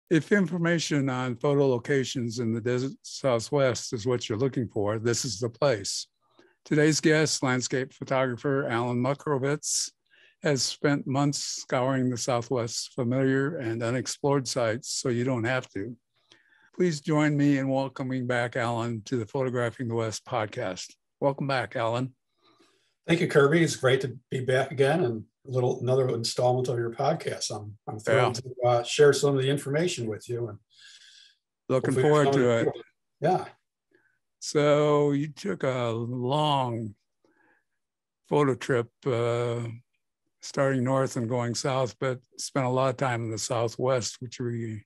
If information on photo locations in the desert Southwest is what you're looking for, this is the place. Today's guest, landscape photographer Alan Majchrowicz, has spent months scouring the Southwest's familiar and unexplored sites, so you don't have to. Please join me in welcoming back Alan to the Photographing the West podcast. Welcome back, Alan. Thank you, Kirby. It's great to be back again and another installment of your podcast. I'm thrilled to share some of the information with you. And looking forward to it. Yeah. So you took a long photo trip, starting north and going south, but spent a lot of time in the Southwest, which we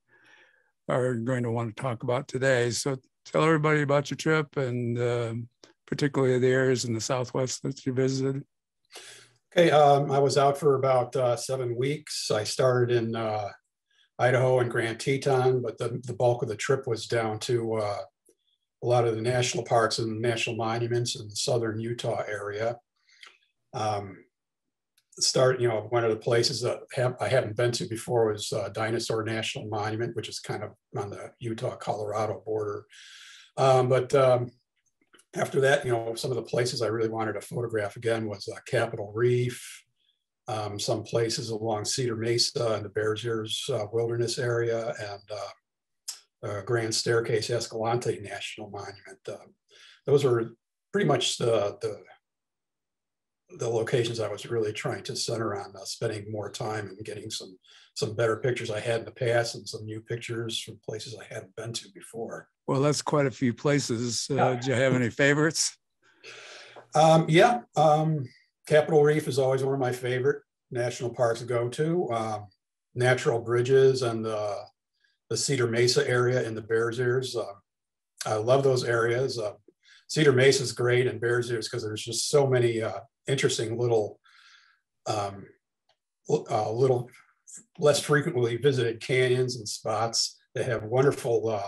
are going to want to talk about today. So tell everybody about your trip and particularly the areas in the Southwest that you visited. Okay, I was out for about 7 weeks. I started in Idaho and Grand Teton, but the bulk of the trip was down to a lot of the national parks and national monuments in the southern Utah area. One of the places that I haven't been to before was Dinosaur National Monument, which is kind of on the Utah-Colorado border. After that, some of the places I really wanted to photograph again was Capitol Reef, some places along Cedar Mesa and the Bears Ears Wilderness area, and Grand StaircaseEscalante National Monument. Those were pretty much the locations I was really trying to center on, spending more time and getting some better pictures I had in the past and some new pictures from places I hadn't been to before. Well, that's quite a few places. Do you have any favorites? Capitol Reef is always one of my favorite national parks to go to. Natural Bridges and the Cedar Mesa area in the Bears Ears. I love those areas. Cedar Mesa is great, and Bears Ears because there's just so many interesting little less frequently visited canyons and spots that have wonderful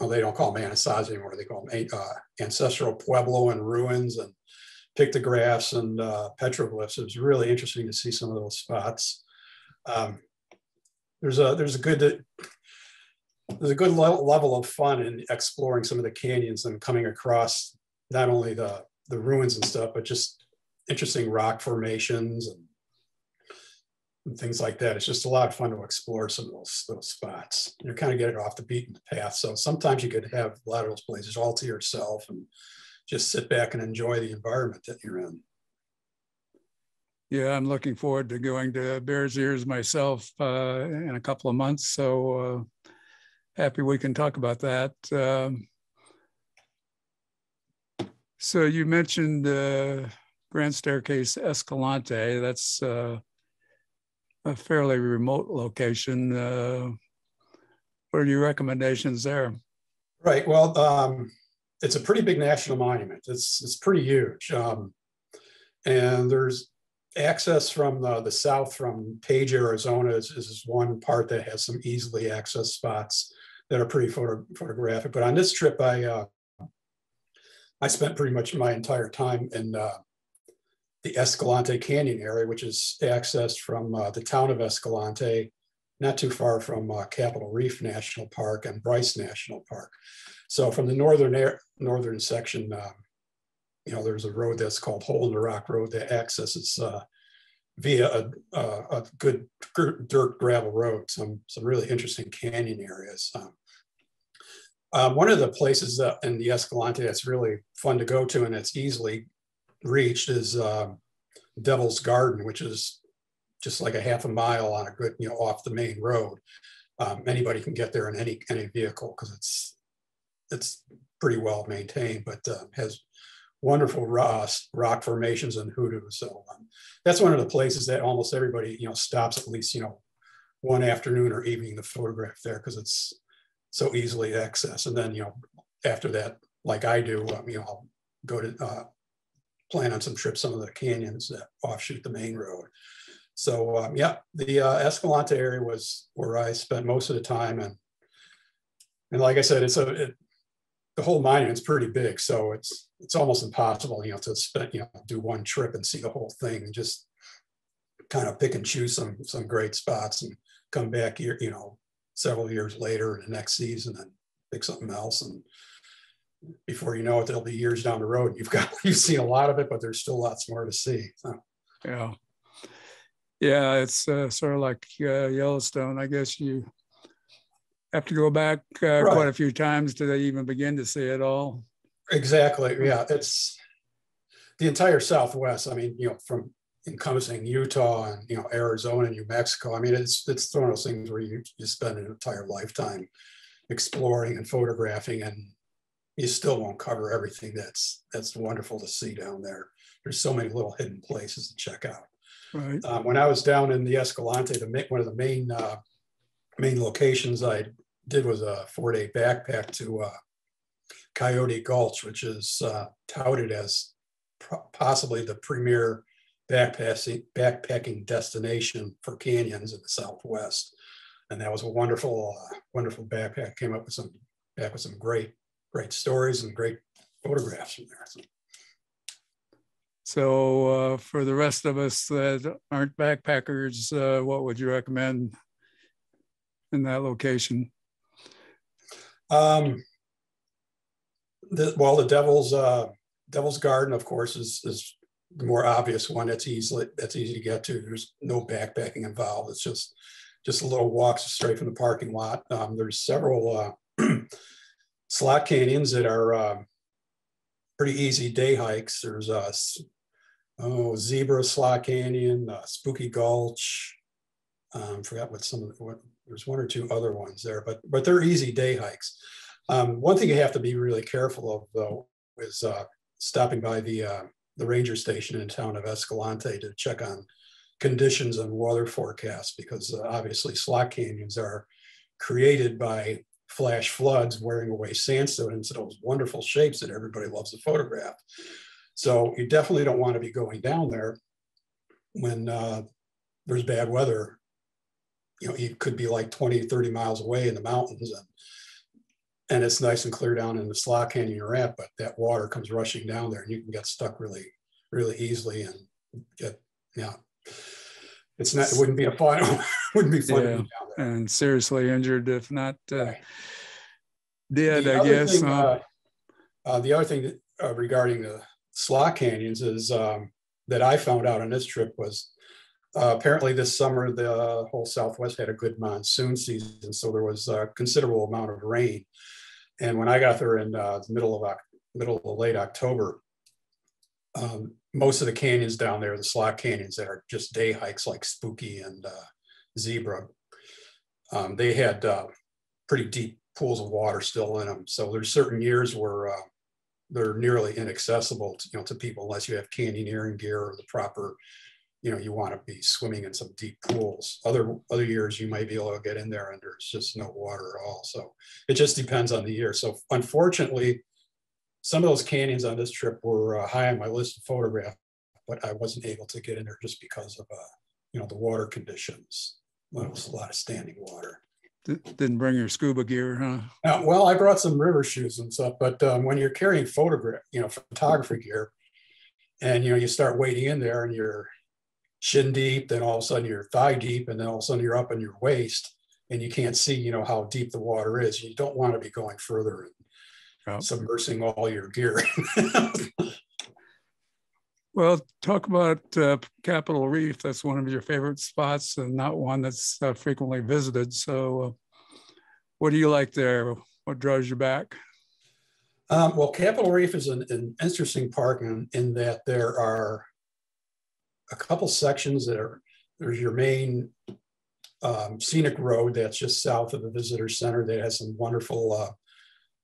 they don't call them anasazi anymore. They call them ancestral Puebloan ruins and pictographs and petroglyphs. It was really interesting to see some of those spots. There's a good level of fun in exploring some of the canyons and coming across not only the ruins and stuff, but just interesting rock formations and things like that. It's just a lot of fun to explore some of those spots. You kind of get it off the beaten path. So sometimes you could have a lot of those places all to yourself and just sit back and enjoy the environment that you're in. Yeah, I'm looking forward to going to Bears Ears myself in a couple of months. So happy we can talk about that. So you mentioned Grand StaircaseEscalante. That's a fairly remote location. What are your recommendations there? Right. Well, it's a pretty big national monument. It's pretty huge, and there's access from the south from Page, Arizona. Is one part that has some easily accessed spots that are pretty photographic. But on this trip, I spent pretty much my entire time in the Escalante Canyon area, which is accessed from the town of Escalante, not too far from Capitol Reef National Park and Bryce National Park. So from the northern section, there's a road that's called Hole in the Rock Road that accesses via a good dirt gravel road, some really interesting canyon areas. One of the places in the Escalante that's really fun to go to and it's easily reached is Devil's Garden, which is just like a half a mile on a good, off the main road. Anybody can get there in any vehicle because it's pretty well maintained, but has wonderful rock formations and hoodoos. So that's one of the places that almost everybody stops at least one afternoon or evening to photograph there because it's so easily accessed. And then after that, like I do, I'll go to plan on some trips, some of the canyons that offshoot the main road. So the Escalante area was where I spent most of the time, and like I said, the whole monument's pretty big, so it's almost impossible, to spend do one trip and see the whole thing, and just kind of pick and choose some great spots and come back here, several years later in the next season and pick something else. And before you know it, there'll be years down the road. You've seen a lot of it, but there's still lots more to see. So. Yeah. Yeah, it's sort of like Yellowstone. I guess you have to go back Right. quite a few times to even begin to see it all. Exactly. Yeah, it's the entire Southwest. I mean, from encompassing Utah and Arizona and New Mexico. I mean, it's one of those things where you spend an entire lifetime exploring and photographing, and you still won't cover everything that's wonderful to see down there. There's so many little hidden places to check out. Right. When I was down in the Escalante, one of the main locations I did was a 4-day backpack to Coyote Gulch, which is touted as possibly the premier backpacking destination for canyons in the Southwest. And that was a wonderful backpack. Came up with some great stories and great photographs from there. So for the rest of us that aren't backpackers, what would you recommend in that location? The Devil's Garden, of course, is the more obvious one. That's easy to get to. There's no backpacking involved. It's just a little walk straight from the parking lot. There's several slot canyons that are pretty easy day hikes. There's Zebra Slot Canyon, Spooky Gulch. Forgot there's one or two other ones there, but they're easy day hikes. One thing you have to be really careful of, though, is stopping by the ranger station in the town of Escalante to check on conditions and weather forecasts, because obviously slot canyons are created by flash floods wearing away sandstone into those wonderful shapes that everybody loves to photograph. So you definitely don't want to be going down there when there's bad weather. You could be like 20, 30 miles away in the mountains, and it's nice and clear down in the slot canyon you're at, but that water comes rushing down there and you can get stuck really, really easily and it wouldn't be fun to be down there. And seriously injured, if not right. dead, I guess. The other thing regarding the slot canyons is that I found out on this trip was apparently this summer the whole Southwest had a good monsoon season, so there was a considerable amount of rain. And when I got there in the middle of late October, most of the canyons down there, the slot canyons that are just day hikes like Spooky and Zebra, they had pretty deep pools of water still in them. So there's certain years where they're nearly inaccessible to people unless you have canyoneering gear or the proper, you want to be swimming in some deep pools. Other years you might be able to get in there and there's just no water at all. So it just depends on the year. So unfortunately, some of those canyons on this trip were high on my list to photograph, but I wasn't able to get in there just because of the water conditions. Well, it was a lot of standing water. Didn't bring your scuba gear, huh? Well, I brought some river shoes and stuff, but when you're carrying photography gear, and you start wading in there and you're shin deep, then all of a sudden you're thigh deep, and then all of a sudden you're up in your waist, and you can't see how deep the water is. You don't want to be going further and submersing all your gear. Well, talk about Capitol Reef. That's one of your favorite spots and not one that's frequently visited. So what do you like there? What draws you back? Well, Capitol Reef is an interesting park in that there are a couple sections there's your main scenic road that's just south of the visitor center that has some wonderful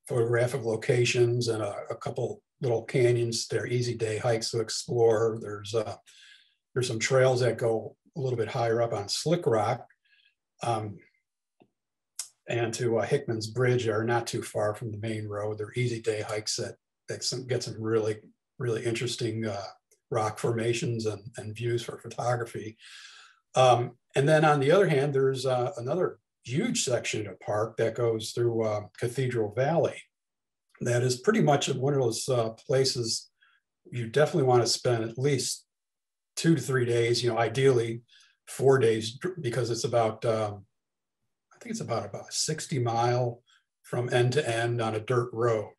photographic locations and a couple little canyons. They're easy day hikes to explore. There's some trails that go a little bit higher up on Slick Rock and to Hickman's Bridge are not too far from the main road. They're easy day hikes that get some really, really interesting rock formations and views for photography. And then on the other hand, there's another huge section of park that goes through Cathedral Valley. That is pretty much one of those places you definitely want to spend at least 2 to 3 days, ideally 4 days, because it's about think it's about a 60-mile from end to end on a dirt road.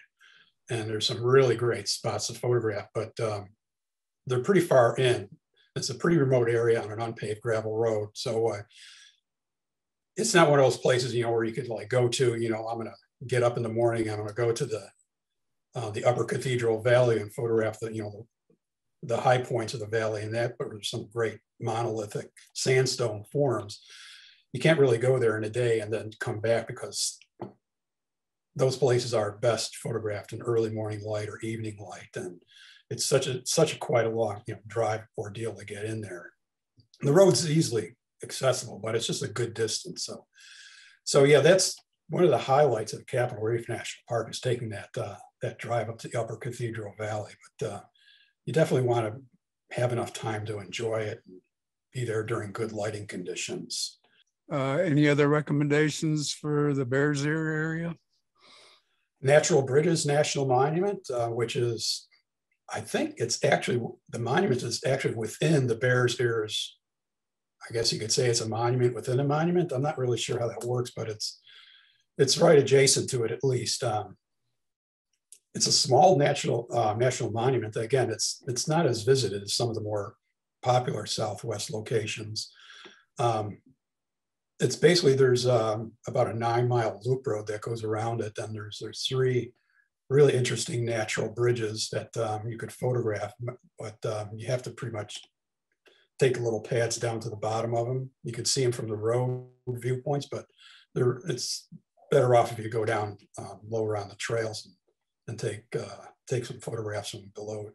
And there's some really great spots to photograph, but they're pretty far in. It's a pretty remote area on an unpaved gravel road. So it's not one of those places, where you could like go to, I'm going to get up in the morning, I'm going to go to the Upper Cathedral Valley and photograph the high points of the valley, and that, but there's some great monolithic sandstone forms. You can't really go there in a day and then come back, because those places are best photographed in early morning light or evening light. And it's such a quite a long, drive ordeal to get in there. And the road's easily accessible, but it's just a good distance. So yeah, that's one of the highlights of Capitol Reef National Park, is taking that drive up to the Upper Cathedral Valley. But you definitely want to have enough time to enjoy it and be there during good lighting conditions. Any other recommendations for the Bears Ear area? Natural Bridges National Monument, which is, I think it's actually, the monument is actually within the Bears Ears. I guess you could say it's a monument within a monument. I'm not really sure how that works, but it's right adjacent to it, at least. It's a small national monument. Again, it's not as visited as some of the more popular Southwest locations. It's basically, there's about a 9-mile loop road that goes around it. And there's 3 really interesting natural bridges that you could photograph, but you have to pretty much take the little pads down to the bottom of them. You could see them from the road viewpoints, but it's better off if you go down lower on the trails and take some photographs from below.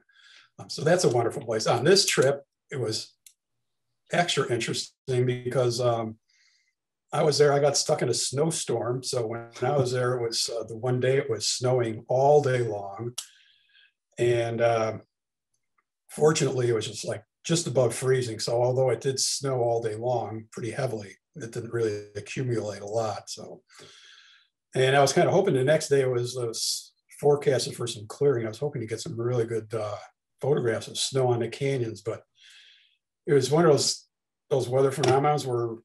So that's a wonderful place. On this trip, it was extra interesting because I was there, I got stuck in a snowstorm. So when I was there, it was the one day it was snowing all day long. And fortunately, it was just above freezing. So although it did snow all day long, pretty heavily, it didn't really accumulate a lot. So, and I was kind of hoping the next day was forecasted for some clearing. I was hoping to get some really good photographs of snow on the canyons, but it was one of those weather phenomena where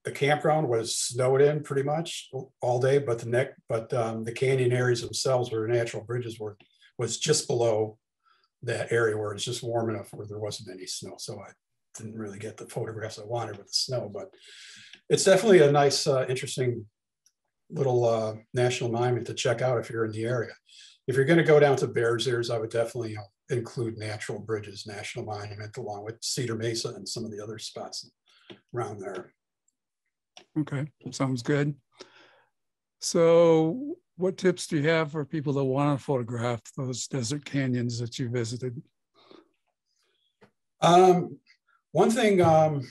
the campground was snowed in pretty much all day, but the canyon areas themselves, where natural bridges was just below that area where it's just warm enough where there wasn't any snow. So I didn't really get the photographs I wanted with the snow, but it's definitely a nice, interesting little national monument to check out if you're in the area. If you're going to go down to Bears Ears, I would definitely include Natural Bridges National Monument along with Cedar Mesa and some of the other spots around there. Okay, sounds good. So what tips do you have for people that want to photograph those desert canyons that you visited? One thing I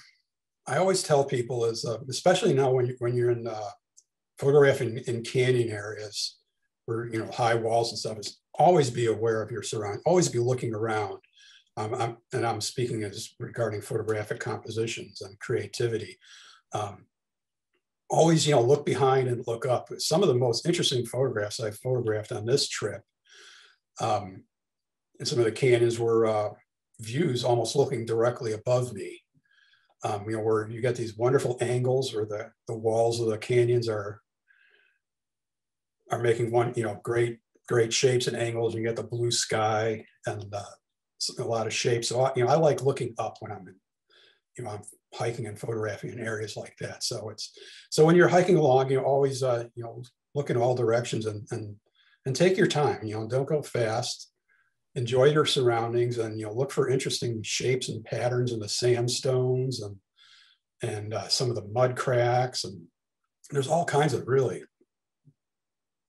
always tell people is, especially now when you're in photographing in canyon areas where, high walls and stuff, is always be aware of your surroundings, always be looking around. And I'm speaking as regarding photographic compositions and creativity. Always, look behind and look up. Some of the most interesting photographs I've photographed on this trip, and some of the canyons were views almost looking directly above me. Where you get these wonderful angles, or the walls of the canyons are making great shapes and angles. You get the blue sky and a lot of shapes. So I like looking up when I'm I'm hiking and photographing in areas like that. So when you're hiking along, always look in all directions and take your time. Don't go fast. Enjoy your surroundings, and look for interesting shapes and patterns in the sandstones and some of the mud cracks. And there's all kinds of really,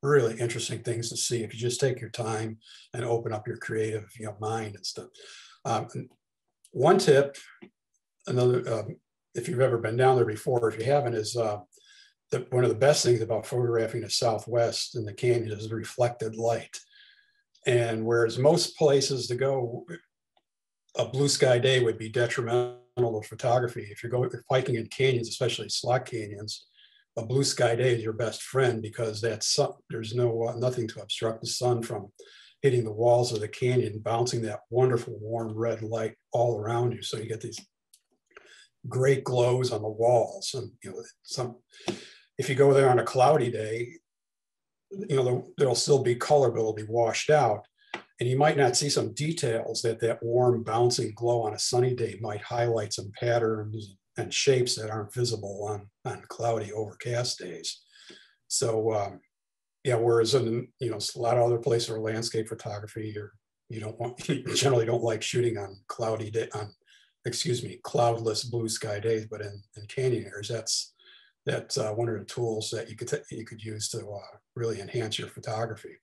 really interesting things to see if you just take your time and open up your creative mind and stuff. One tip, another, if you've ever been down there before, if you haven't, is one of the best things about photographing the Southwest in the canyon is reflected light. And whereas most places to go, a blue sky day would be detrimental to photography. If you're hiking in canyons, especially slot canyons, a blue sky day is your best friend, because there's nothing to obstruct the sun from hitting the walls of the canyon, bouncing that wonderful warm red light all around you. So you get these great glows on the walls, and if you go there on a cloudy day, there'll still be color, but it'll be washed out. And you might not see some details that warm bouncing glow on a sunny day might highlight some patterns and shapes that aren't visible on cloudy, overcast days. So yeah, whereas in a lot of other places where landscape photography, you generally don't like shooting on cloudless blue sky days, but in canyon areas, that's one of the tools that you could use to really enhance your photography.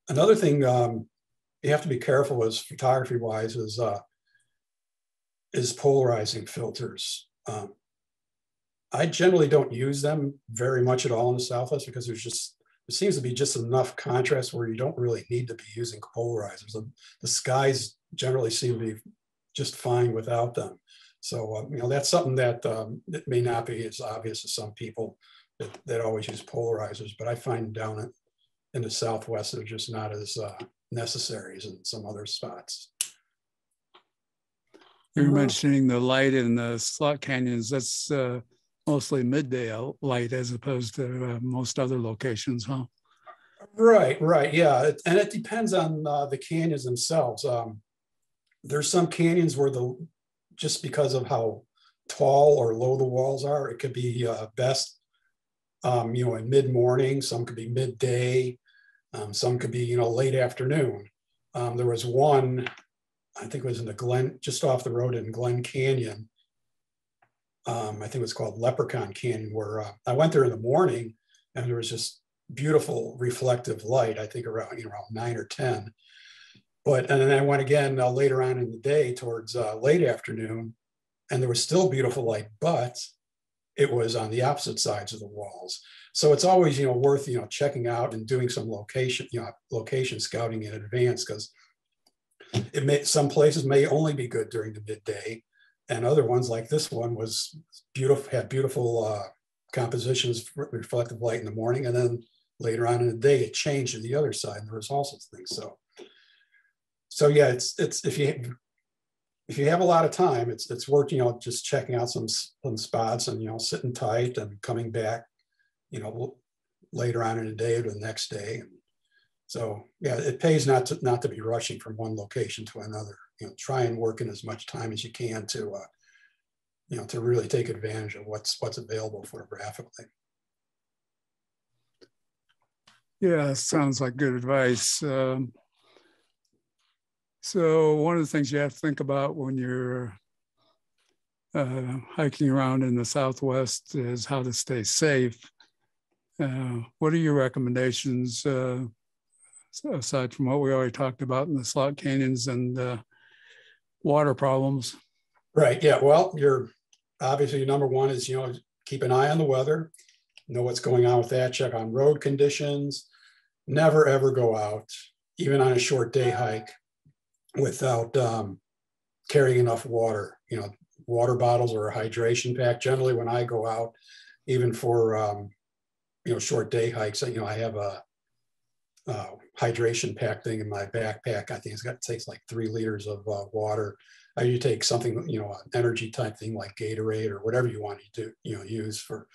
Another thing you have to be careful with photography wise is polarizing filters. I generally don't use them very much at all in the Southwest because there seems to be just enough contrast where you don't really need to be using polarizers. The skies generally seem to be just fine without them. So, that's something that it may not be as obvious as some people that always use polarizers, but I find down in the Southwest, they're just not as necessary as in some other spots. You're mentioning the light in the slot canyons. That's mostly midday light as opposed to most other locations, huh? Right, yeah. And it depends on the canyons themselves. There's some canyons where just because of how tall or low the walls are, it could be best, in mid-morning. Some could be midday. Some could be, late afternoon. There was one, I think it was in the Glen, just off the road in Glen Canyon. I think it was called Leprechaun Canyon, where I went there in the morning and there was just beautiful reflective light, I think around 9 or 10. And then I went again later on in the day towards late afternoon, and there was still beautiful light, but it was on the opposite sides of the walls. So it's always, worth, checking out and doing some location scouting in advance, because some places may only be good during the midday, and other ones like this one was beautiful, had beautiful compositions, reflective light in the morning, and then later on in the day it changed to the other side, and there was also things. So yeah, it's if you have a lot of time, it's worth just checking out some spots and sitting tight and coming back later on in the day or the next day. And so yeah, it pays not to be rushing from one location to another. Try and work in as much time as you can to to really take advantage of what's available photographically. Yeah, sounds like good advice. So one of the things you have to think about when you're hiking around in the Southwest is how to stay safe. What are your recommendations aside from what we already talked about in the slot canyons and water problems? Right. Yeah. Well, obviously number one is keep an eye on the weather, know what's going on with that. Check on road conditions. Never ever go out, even on a short day hike, without carrying enough water. Water bottles or a hydration pack. Generally, when I go out, even for short day hikes, I have a hydration pack thing in my backpack. I think it takes like 3 liters of water. You take something, an energy type thing like Gatorade or whatever you want to do, use for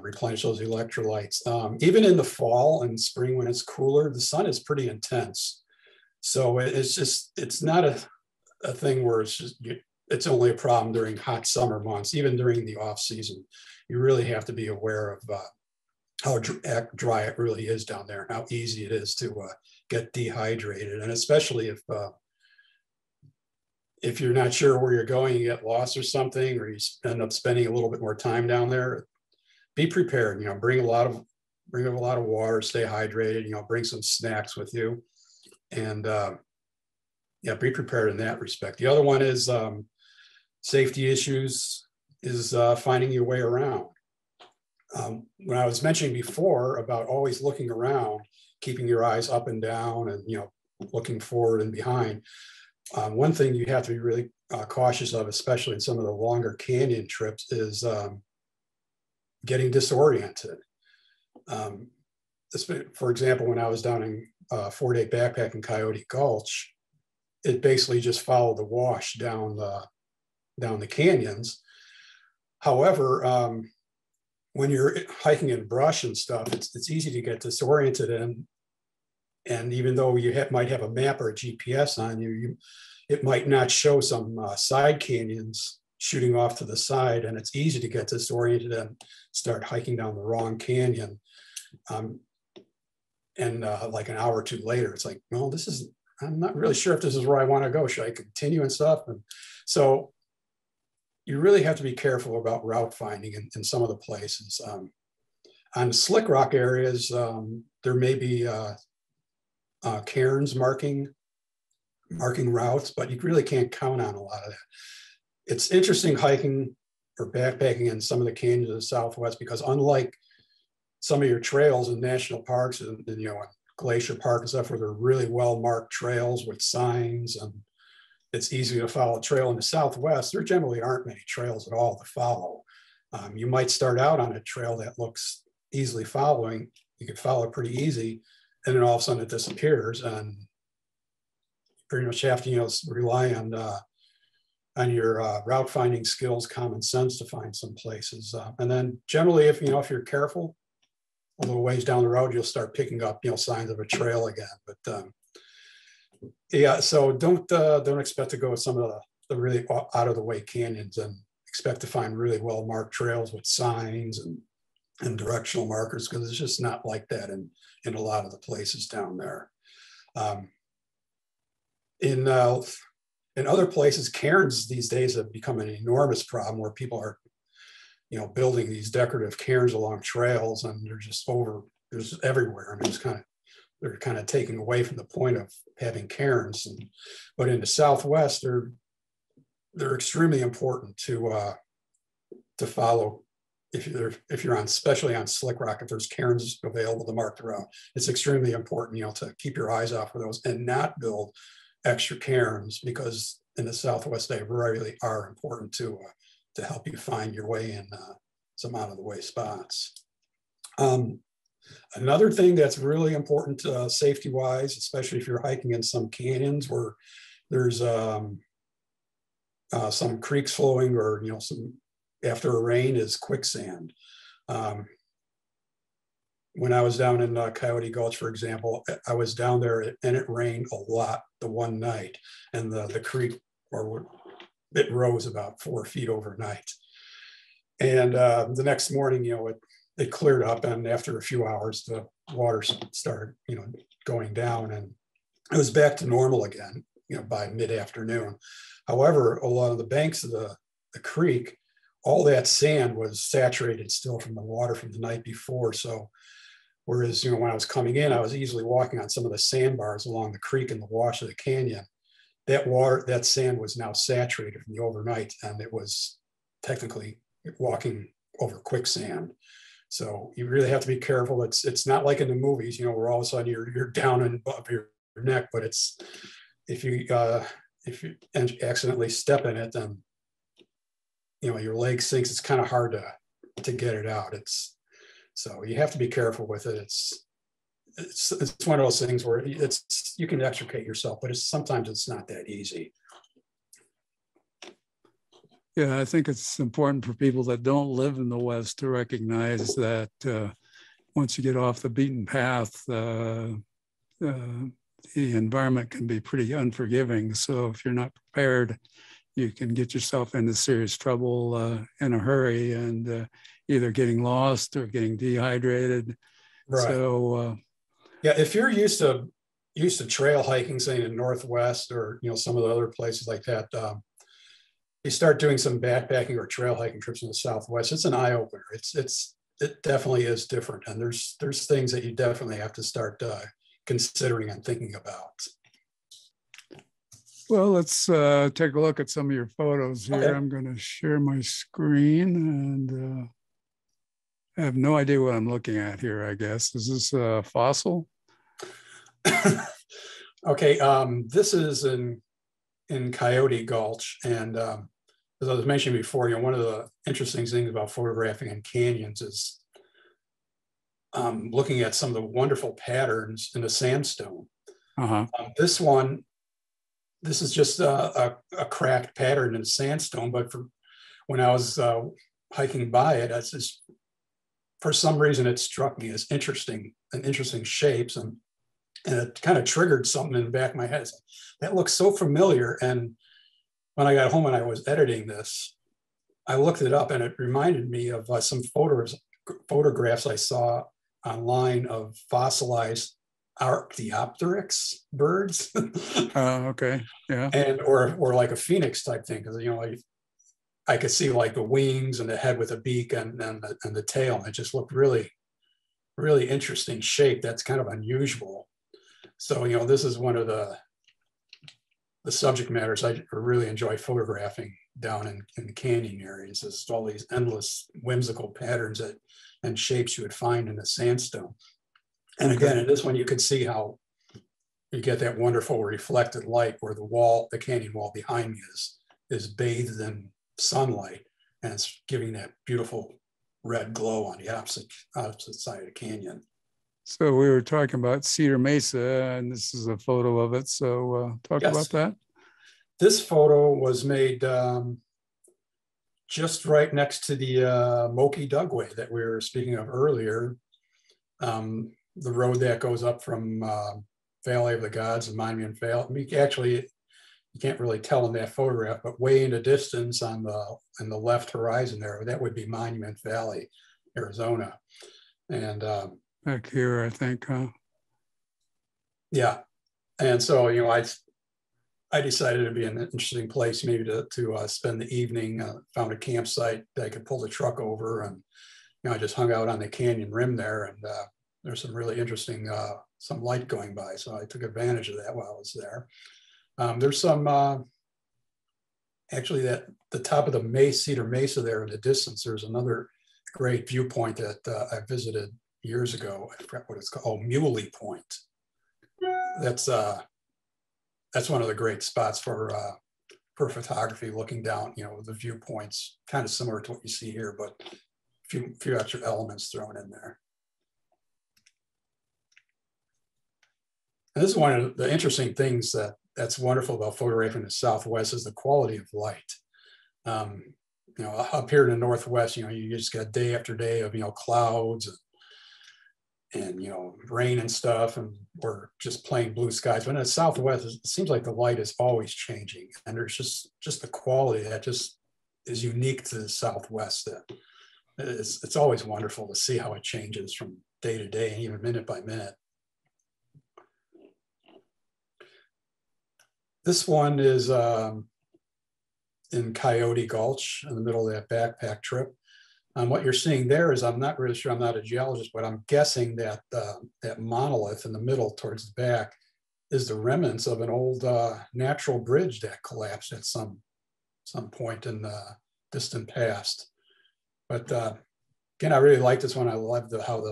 replenish those electrolytes. Even in the fall and spring when it's cooler, the sun is pretty intense. So it's not a thing where it's only a problem during hot summer months. Even during the off season, you really have to be aware of how dry it really is down there and how easy it is to get dehydrated. And especially if you're not sure where you're going, you get lost or something, or you end up spending a little bit more time down there, be prepared. Bring a lot of water, stay hydrated. Bring some snacks with you, and be prepared in that respect. The other one is safety issues, is finding your way around. When I was mentioning before about always looking around, keeping your eyes up and down, and looking forward and behind. One thing you have to be really cautious of, especially in some of the longer canyon trips, is getting disoriented. For example, when I was down in 4-day backpack in Coyote Gulch, it basically just followed the wash down the canyons. However, when you're hiking in brush and stuff, it's easy to get disoriented in. And even though you might have a map or a GPS on you, it might not show some side canyons shooting off to the side, and it's easy to get disoriented and start hiking down the wrong canyon. Like an hour or two later, it's like, no, I'm not really sure if this is where I want to go. Should I continue and stuff? And so you really have to be careful about route finding in some of the places. On slick rock areas, there may be cairns marking routes, but you really can't count on a lot of that. It's interesting hiking or backpacking in some of the canyons of the Southwest, because unlike some of your trails in national parks and Glacier Park and stuff, where they're really well marked trails with signs and it's easy to follow a trail, in the Southwest, there generally aren't many trails at all to follow. You might start out on a trail that looks easily following. You could follow it pretty easy, and then all of a sudden it disappears, and you pretty much have to rely on your route finding skills, common sense to find some places. And then generally, if you're careful, a little ways down the road, you'll start picking up signs of a trail again. But yeah, so don't expect to go with some of the really out of the way canyons and expect to find really well marked trails with signs and directional markers, because it's just not like that in a lot of the places down there. In other places, cairns these days have become an enormous problem, where people are building these decorative cairns along trails, and they're just everywhere, and they're kind of taking away from the point of having cairns. But in the Southwest, they're extremely important to follow. If you're especially on slick rock, if there's cairns available to mark the route, it's extremely important, to keep your eyes out for those and not build extra cairns, because in the Southwest, they really are important to help you find your way in some out of the way spots. Another thing that's really important safety wise, especially if you're hiking in some canyons where there's some creeks flowing, or some after a rain, is quicksand. When I was down in Coyote Gulch, for example, I was down there and it rained a lot the one night, and the creek it rose about 4 feet overnight. And the next morning, it cleared up, and after a few hours, the water started, going down, and it was back to normal again, by mid-afternoon. However, a lot of the banks of the creek, all that sand was saturated still from the water from the night before. So whereas, when I was coming in, I was easily walking on some of the sandbars along the creek in the wash of the canyon. That sand was now saturated from the overnight, and it was technically walking over quicksand. So you really have to be careful. It's not like in the movies, where all of a sudden you're down and above your neck, but if you accidentally step in it, then your leg sinks. It's kind of hard to get it out. So you have to be careful with it. It's one of those things where you can extricate yourself, but sometimes it's not that easy. Yeah, I think it's important for people that don't live in the West to recognize that once you get off the beaten path, the environment can be pretty unforgiving. So if you're not prepared, you can get yourself into serious trouble in a hurry, and either getting lost or getting dehydrated. Right. So yeah, if you're used to trail hiking, say in the Northwest or some of the other places like that, you start doing some backpacking or trail hiking trips in the Southwest, it's an eye opener. It definitely is different, and there's things that you definitely have to start considering and thinking about. Well, let's take a look at some of your photos here. Okay. I'm going to share my screen, and I have no idea what I'm looking at here, I guess. Is this a fossil? Okay, this is in Coyote Gulch. And as I was mentioning before, one of the interesting things about photographing in canyons is looking at some of the wonderful patterns in the sandstone. Uh-huh. This is just a cracked pattern in sandstone, but when I was hiking by it, for some reason, it struck me as interesting shapes, and it kind of triggered something in the back of my head. That looks so familiar. And when I got home and I was editing this, I looked it up, and it reminded me of some photographs I saw online of fossilized Archaeopteryx birds. Okay, yeah. And or like a phoenix type thing, because I could see like the wings and the head with a beak and the tail, and it just looked really, really interesting shape. That's kind of unusual. So this is one of the subject matters I really enjoy photographing down in the canyon areas. Is all these endless whimsical patterns and shapes you would find in the sandstone. And again, in this one, you could see how you get that wonderful reflected light where the canyon wall behind me is bathed in sunlight, and it's giving that beautiful red glow on the opposite side of the canyon. So we were talking about Cedar Mesa, and this is a photo of it. So talk about that. This photo was made just right next to the Moki Dugway that we were speaking of earlier. The road that goes up from Valley of the Gods and Monument Valley. You can't really tell in that photograph, but way in the distance on the left horizon there, that would be Monument Valley, Arizona. And back here, I think, huh? Yeah. And so, I decided it'd be an interesting place maybe to spend the evening. Found a campsite that I could pull the truck over, and I just hung out on the canyon rim there, and there's some really interesting some light going by, so I took advantage of that while I was there. There's some actually that the top of the Cedar Mesa there in the distance. There's another great viewpoint that I visited years ago. I forgot what it's called. Muley Point. That's one of the great spots for photography, looking down, the viewpoints, kind of similar to what you see here, but a few extra elements thrown in there. And this is one of the interesting things that's wonderful about photographing the Southwest is the quality of light. Up here in the Northwest, you just got day after day of, clouds and rain and stuff, and or just plain blue skies. But in the Southwest, it seems like the light is always changing, and there's just the quality that just is unique to the Southwest. That it's always wonderful to see how it changes from day to day and even minute by minute. This one is in Coyote Gulch in the middle of that backpack trip. What you're seeing there is, I'm not really sure, I'm not a geologist, but I'm guessing that that monolith in the middle towards the back is the remnants of an old natural bridge that collapsed at some point in the distant past. But again, I really like this one. I love how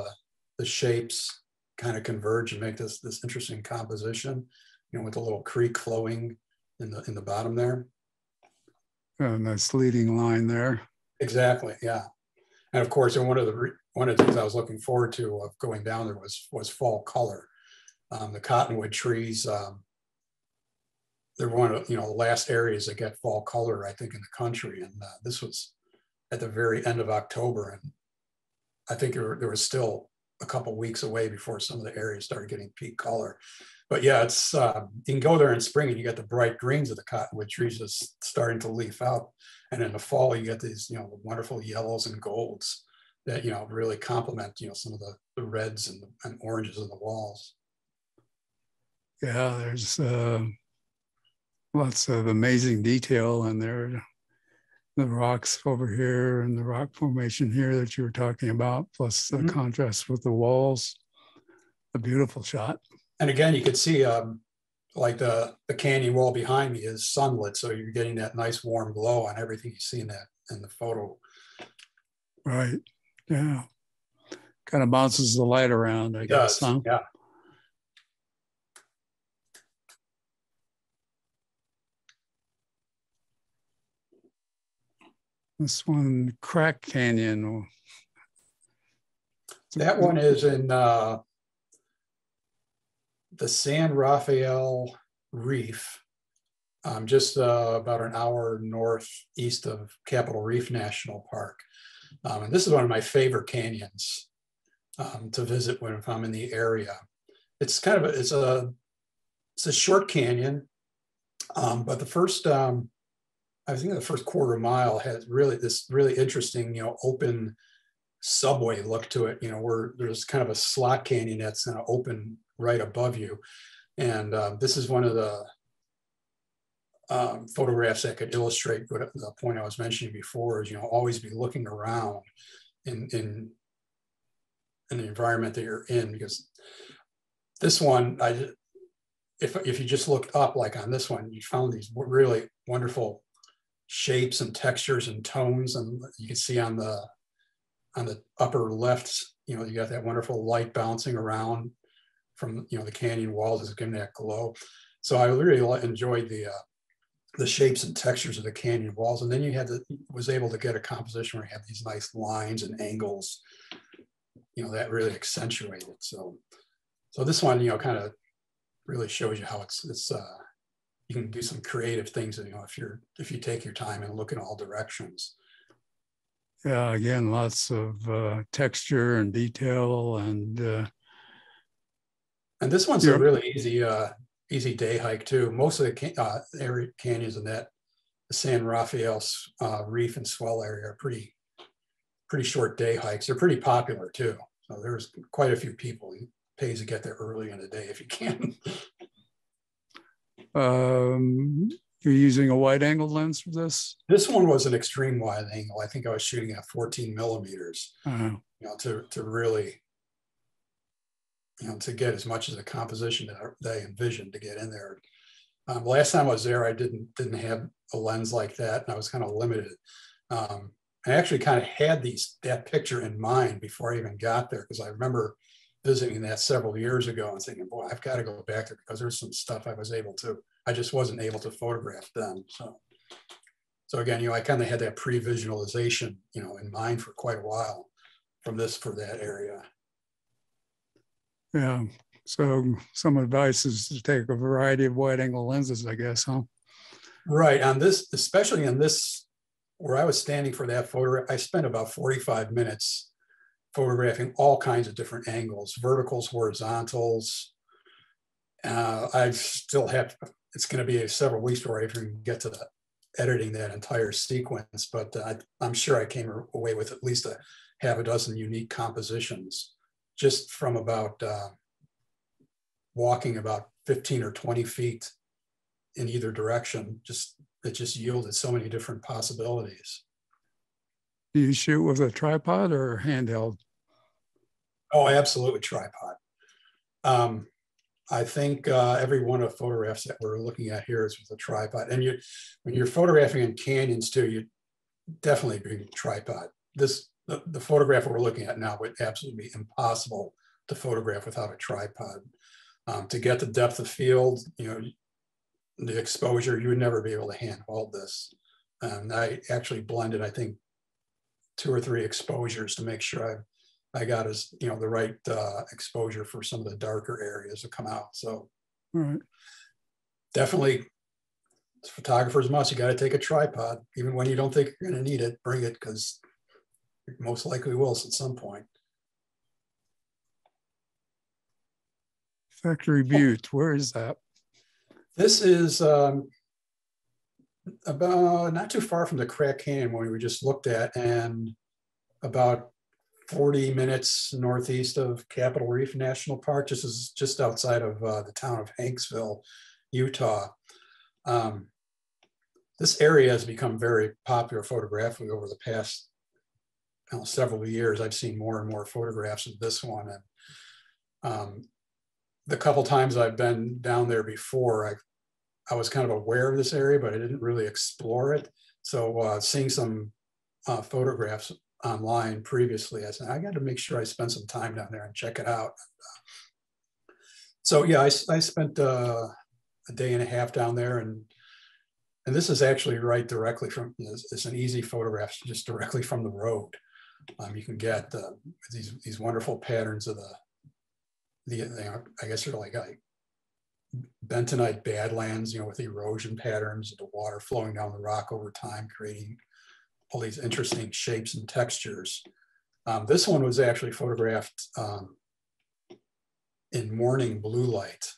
the shapes kind of converge and make this interesting composition, with a little creek flowing in the bottom there. A nice leading line there. Exactly, yeah. And of course, one of the things I was looking forward to of going down there was fall color. The cottonwood trees, they're one of the last areas that get fall color, I think, in the country. And this was at the very end of October, and I think there was still a couple weeks away before some of the areas started getting peak color. But yeah, it's you can go there in spring and you get the bright greens of the cottonwood trees just starting to leaf out, and in the fall you get these wonderful yellows and golds that really complement some of the reds and oranges of the walls. Yeah, there's lots of amazing detail in there. The rocks over here and the rock formation here that you were talking about, plus the contrast with the walls. A beautiful shot. And again, you could see like the canyon wall behind me is sunlit, so you're getting that nice warm glow on everything you see in the photo. Right. Yeah. Kind of bounces the light around, I guess. Huh? Yeah. This one, Crack Canyon. That one is in the San Rafael Reef, just about an hour northeast of Capitol Reef National Park. And this is one of my favorite canyons to visit if I'm in the area. It's kind of it's a short canyon, but the first I think the first quarter mile has this really interesting, open subway look to it, where there's kind of a slot canyon that's open right above you. And this is one of the photographs that could illustrate what the point I was mentioning before is, always be looking around in the environment that you're in, because this one, if you just look up, like on this one, you found these really wonderful shapes and textures and tones, and you can see on the upper left, you got that wonderful light bouncing around from the canyon walls, is giving that glow. So I really enjoyed the shapes and textures of the canyon walls, and then you was able to get a composition where you have these nice lines and angles, that really accentuated. So this one, kind of really shows you how it's you can do some creative things, if you take your time and look in all directions. Yeah, again, lots of texture and detail, and this one's a really easy day hike too. Most of the area canyons in the San Rafael Reef and Swell area are pretty short day hikes. They're pretty popular too. So there's quite a few people. It pays to get there early in the day if you can. You're using a wide angle lens for this? This one was an extreme wide angle. I think I was shooting at 14 millimeters, to really, to get as much of the composition that I envisioned to get in there. Last time I was there, I didn't have a lens like that, and I was kind of limited. I actually kind of had that picture in mind before I even got there, because I remember visiting that several years ago and thinking, boy, I've got to go back there, because there's some stuff I just wasn't able to photograph then. So again, I kind of had that pre-visualization, in mind for quite a while for that area. Yeah. So some advice is to take a variety of wide angle lenses, I guess, huh? Right. On this, especially in this, where I was standing for that photograph, I spent about 45 minutes photographing all kinds of different angles, verticals, horizontals. It's going to be several weeks before I even get to editing that entire sequence, but I'm sure I came away with at least a half a dozen unique compositions just from about walking about 15 or 20 feet in either direction. It just yielded so many different possibilities. Do you shoot with a tripod or handheld? Oh, absolutely tripod. I think every one of the photographs that we're looking at here is with a tripod. And when you're photographing in canyons too, you definitely bring a tripod. The photograph we're looking at now would absolutely be impossible to photograph without a tripod. To get the depth of field, the exposure, you would never be able to handhold this. I actually blended, I think, 2 or 3 exposures to make sure I got the right exposure for some of the darker areas to come out. So definitely, it's photographer's must. You got to take a tripod, even when you don't think you're going to need it. Bring it, because you most likely will at some point. Factory Butte, where is that? This is about not too far from the Crack Canyon where we just looked at, and about 40 minutes northeast of Capitol Reef National Park. This is just outside of the town of Hanksville, Utah. This area has become very popular photographically over the past several years. I've seen more and more photographs of this one. And the couple times I've been down there before, I was kind of aware of this area, but I didn't really explore it. So seeing some photographs online previously, I said, I got to make sure I spend some time down there and check it out. So yeah, I spent a day and a half down there, and this is actually right directly from, it's an easy photograph just directly from the road. You can get these wonderful patterns of I guess they're like bentonite badlands, with erosion patterns, the water flowing down the rock over time, creating all these interesting shapes and textures. This one was actually photographed in morning blue light,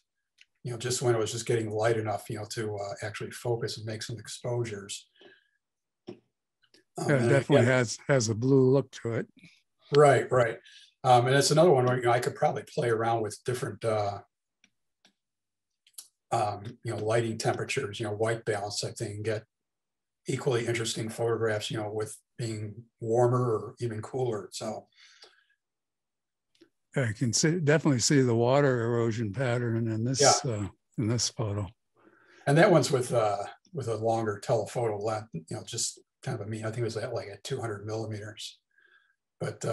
just when it was just getting light enough, to actually focus and make some exposures. Yeah, it definitely has a blue look to it. Right. And it's another one where I could probably play around with different lighting temperatures, white balance type thing, and get equally interesting photographs, with being warmer or even cooler. So I can definitely see the water erosion pattern in this photo. And that one's with a longer telephoto length, just kind of I think it was at 200 millimeters. But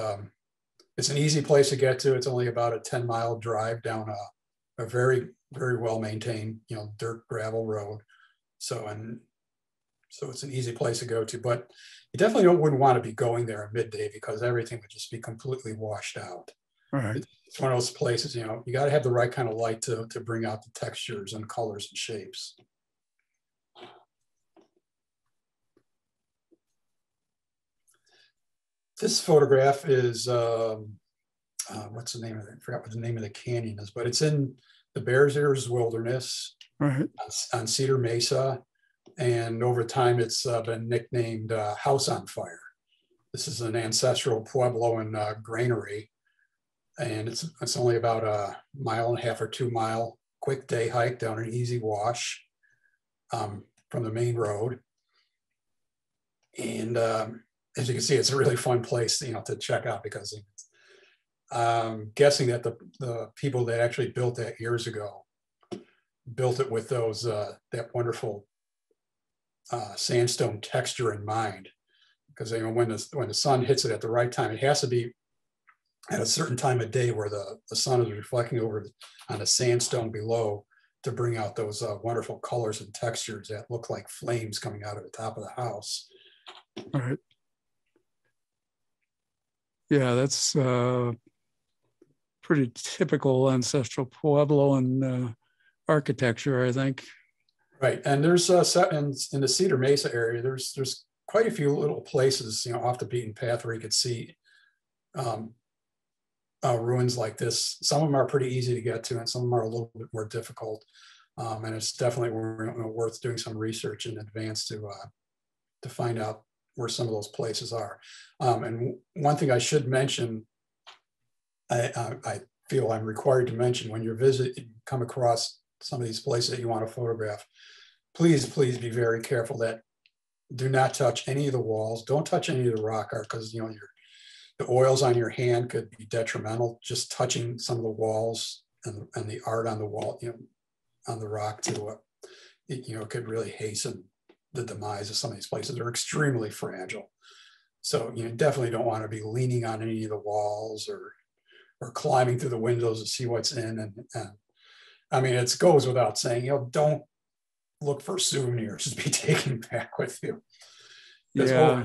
it's an easy place to get to. It's only about a 10-mile drive down a very, very well maintained, dirt gravel road. So it's an easy place to go to. But you definitely wouldn't want to be going there at midday because everything would just be completely washed out. Right. It's one of those places, you got to have the right kind of light to bring out the textures and colors and shapes. This photograph is, what's the name of it? I forgot what the name of the canyon is, but it's in the Bears Ears Wilderness, right, on Cedar Mesa. And over time, it's been nicknamed House on Fire. This is an ancestral Puebloan granary. And it's only about a 1.5 or 2 mile quick day hike down an easy wash from the main road. And as you can see, it's a really fun place, to check out because I'm guessing that the people that actually built that years ago built it with those that wonderful sandstone texture in mind. Because when the sun hits it at the right time, it has to be at a certain time of day where the sun is reflecting over on the sandstone below to bring out those wonderful colors and textures that look like flames coming out of the top of the house. All right. Yeah, that's pretty typical ancestral Puebloan architecture, I think. Right, and there's in the Cedar Mesa area, there's quite a few little places, off the beaten path where you could see ruins like this. Some of them are pretty easy to get to, and some of them are a little bit more difficult. And it's definitely worth doing some research in advance to find out where some of those places are. And one thing I should mention, I feel I'm required to mention, when you come across some of these places that you want to photograph, please be very careful that do not touch any of the walls. Don't touch any of the rock art because the oils on your hand could be detrimental. Just touching some of the walls and the art on the wall, on the rock too, it could really hasten the demise of some of these places. They're extremely fragile. So you definitely don't want to be leaning on any of the walls or climbing through the windows to see what's in. And I mean, it goes without saying, don't look for souvenirs to be taken back with you. Yeah.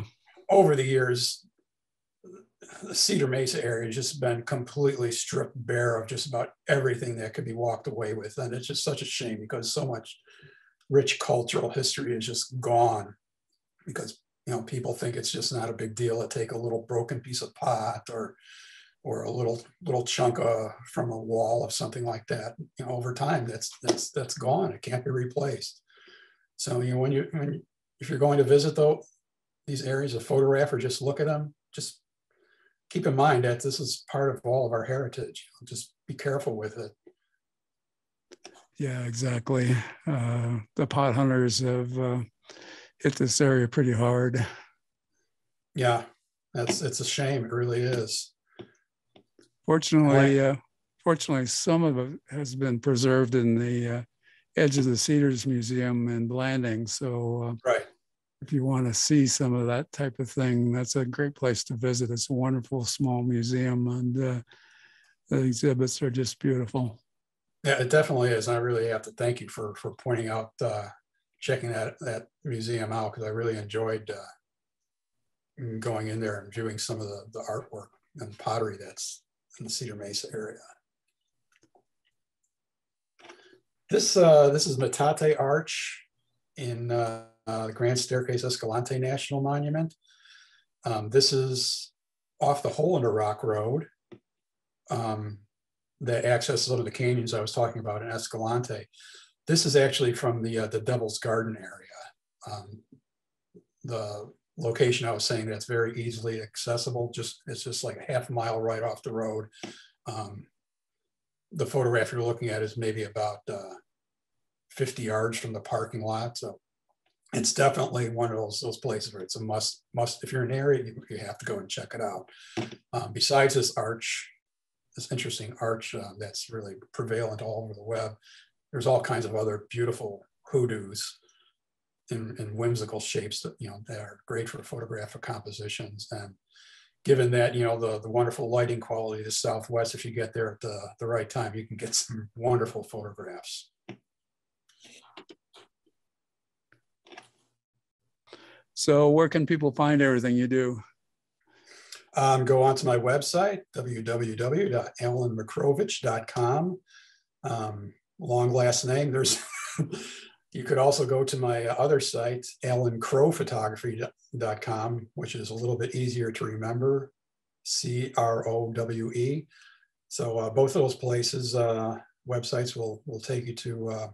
Over the years, the Cedar Mesa area has just been completely stripped bare of just about everything that could be walked away with. And it's just such a shame because so much rich cultural history is just gone because, people think it's just not a big deal to take a little broken piece of pot or a little chunk from a wall of something like that. Over time, that's gone. It can't be replaced. So, if you're going to visit these areas, a photograph or just look at them, just keep in mind that this is part of all of our heritage. Just be careful with it. Yeah, exactly. The pot hunters have hit this area pretty hard. Yeah, it's a shame. It really is. Fortunately, some of it has been preserved in the Edge of the Cedars Museum in Blanding. So right. If you want to see some of that type of thing, that's a great place to visit. It's a wonderful small museum, and the exhibits are just beautiful. Yeah, it definitely is. And I really have to thank you for pointing out, checking that museum out, because I really enjoyed going in there and viewing some of the artwork and pottery that's in the Cedar Mesa area. This is Matate Arch in the Grand Staircase Escalante National Monument. This is off the Hole in the Rock Road that accesses under the canyons I was talking about in Escalante. This is actually from the Devil's Garden area. The location I was saying that's very easily accessible. It's just like a half mile right off the road. The photograph you're looking at is maybe about 50 yards from the parking lot. So it's definitely one of those places where it's a must. If you're in the area, you have to go and check it out. Besides this arch, this interesting arch that's really prevalent all over the web, there's all kinds of other beautiful hoodoos in whimsical shapes that, that are great for photographic compositions. And given that, the wonderful lighting quality of the Southwest, if you get there at the right time, you can get some wonderful photographs. So where can people find everything you do? Go on to my website, www.alanmajchrowicz.com. Long last name. You could also go to my other site, alancrowphotography.com, which is a little bit easier to remember, CROWE. So both of those places, websites will take you to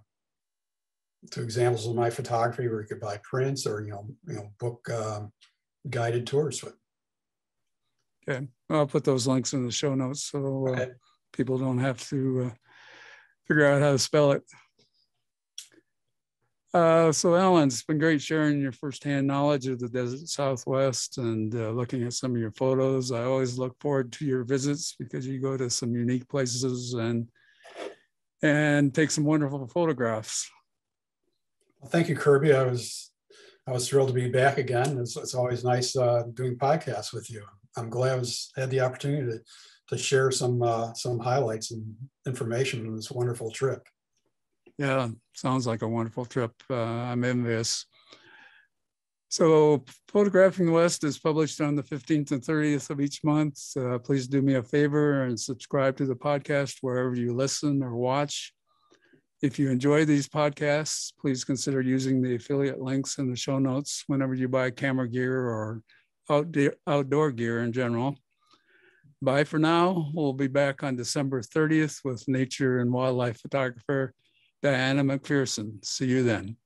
examples of my photography where you could buy prints or, book guided tours with. Okay, I'll put those links in the show notes so Okay. People don't have to figure out how to spell it. So Alan, it's been great sharing your firsthand knowledge of the desert Southwest and looking at some of your photos. I always look forward to your visits because you go to some unique places and take some wonderful photographs. Well, thank you, Kirby. I was thrilled to be back again. It's always nice doing podcasts with you. I'm glad I had the opportunity to share some highlights and information on this wonderful trip. Yeah, sounds like a wonderful trip. I'm envious. So Photographing the West is published on the 15th and 30th of each month. Please do me a favor and subscribe to the podcast wherever you listen or watch. If you enjoy these podcasts, please consider using the affiliate links in the show notes whenever you buy camera gear or outdoor gear in general. Bye for now. We'll be back on December 30th with nature and wildlife photographer Diana McPherson. See you then.